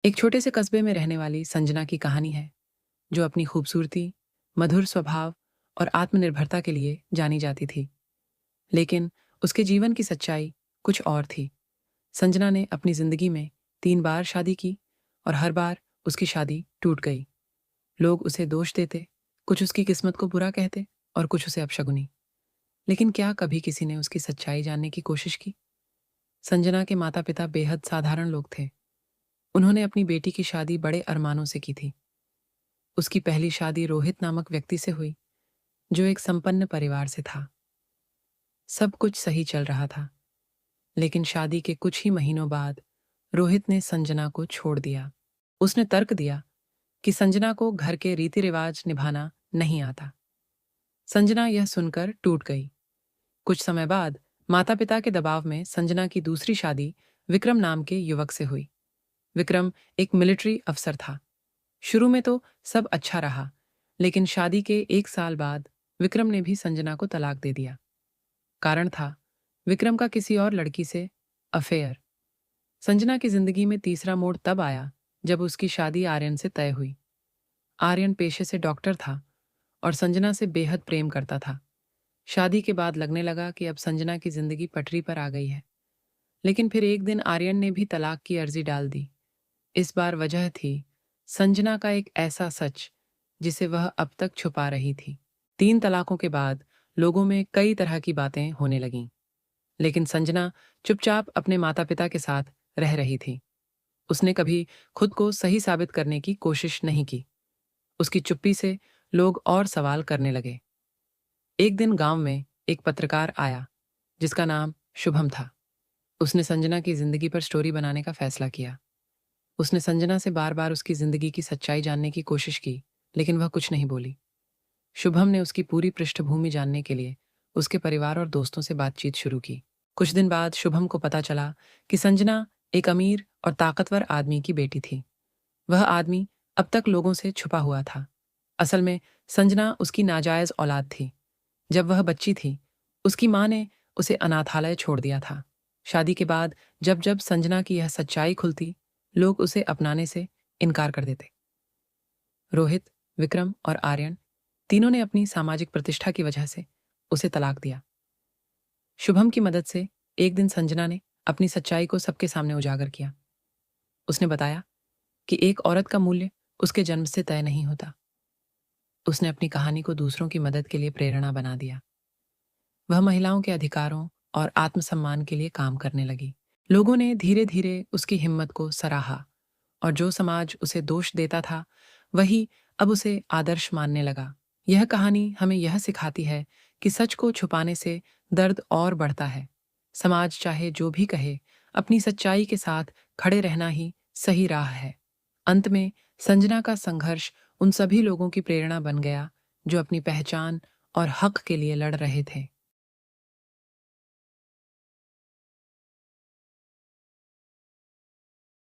एक छोटे से कस्बे में रहने वाली संजना की कहानी है, जो अपनी खूबसूरती, मधुर स्वभाव और आत्मनिर्भरता के लिए जानी जाती थी। लेकिन उसके जीवन की सच्चाई कुछ और थी। संजना ने अपनी जिंदगी में 3 बार शादी की और हर बार उसकी शादी टूट गई। लोग उसे दोष देते, कुछ उसकी किस्मत को बुरा कहते और कुछ उसे अपशगुनी। लेकिन क्या कभी किसी ने उसकी सच्चाई जानने की कोशिश की? संजना के माता पिता बेहद साधारण लोग थे। उन्होंने अपनी बेटी की शादी बड़े अरमानों से की थी। उसकी पहली शादी रोहित नामक व्यक्ति से हुई, जो एक संपन्न परिवार से था। सब कुछ सही चल रहा था, लेकिन शादी के कुछ ही महीनों बाद रोहित ने संजना को छोड़ दिया। उसने तर्क दिया कि संजना को घर के रीति रिवाज निभाना नहीं आता। संजना यह सुनकर टूट गई। कुछ समय बाद माता पिता के दबाव में संजना की दूसरी शादी विक्रम नाम के युवक से हुई। विक्रम एक मिलिट्री अफसर था। शुरू में तो सब अच्छा रहा, लेकिन शादी के 1 साल बाद विक्रम ने भी संजना को तलाक दे दिया। कारण था विक्रम का किसी और लड़की से अफेयर। संजना की जिंदगी में तीसरा मोड़ तब आया जब उसकी शादी आर्यन से तय हुई। आर्यन पेशे से डॉक्टर था और संजना से बेहद प्रेम करता था। शादी के बाद लगने लगा कि अब संजना की जिंदगी पटरी पर आ गई है। लेकिन फिर एक दिन आर्यन ने भी तलाक की अर्जी डाल दी। इस बार वजह थी संजना का एक ऐसा सच जिसे वह अब तक छुपा रही थी। 3 तलाकों के बाद लोगों में कई तरह की बातें होने लगीं, लेकिन संजना चुपचाप अपने माता पिता के साथ रह रही थी। उसने कभी खुद को सही साबित करने की कोशिश नहीं की। उसकी चुप्पी से लोग और सवाल करने लगे। एक दिन गांव में एक पत्रकार आया, जिसका नाम शुभम था। उसने संजना की जिंदगी पर स्टोरी बनाने का फैसला किया। उसने संजना से बार बार उसकी जिंदगी की सच्चाई जानने की कोशिश की, लेकिन वह कुछ नहीं बोली। शुभम ने उसकी पूरी पृष्ठभूमि जानने के लिए उसके परिवार और दोस्तों से बातचीत शुरू की। कुछ दिन बाद शुभम को पता चला कि संजना एक अमीर और ताकतवर आदमी की बेटी थी। वह आदमी अब तक लोगों से छुपा हुआ था। असल में संजना उसकी नाजायज औलाद थी। जब वह बच्ची थी, उसकी माँ ने उसे अनाथालय छोड़ दिया था। शादी के बाद जब जब संजना की यह सच्चाई खुलती, लोग उसे अपनाने से इनकार कर देते। रोहित, विक्रम और आर्यन तीनों ने अपनी सामाजिक प्रतिष्ठा की वजह से उसे तलाक दिया। शुभम की मदद से एक दिन संजना ने अपनी सच्चाई को सबके सामने उजागर किया। उसने बताया कि एक औरत का मूल्य उसके जन्म से तय नहीं होता। उसने अपनी कहानी को दूसरों की मदद के लिए प्रेरणा बना दिया। वह महिलाओं के अधिकारों और आत्मसम्मान के लिए काम करने लगी। लोगों ने धीरे धीरे उसकी हिम्मत को सराहा और जो समाज उसे दोष देता था, वही अब उसे आदर्श मानने लगा। यह कहानी हमें यह सिखाती है कि सच को छुपाने से दर्द और बढ़ता है। समाज चाहे जो भी कहे, अपनी सच्चाई के साथ खड़े रहना ही सही राह है। अंत में संजना का संघर्ष उन सभी लोगों की प्रेरणा बन गया जो अपनी पहचान और हक के लिए लड़ रहे थे।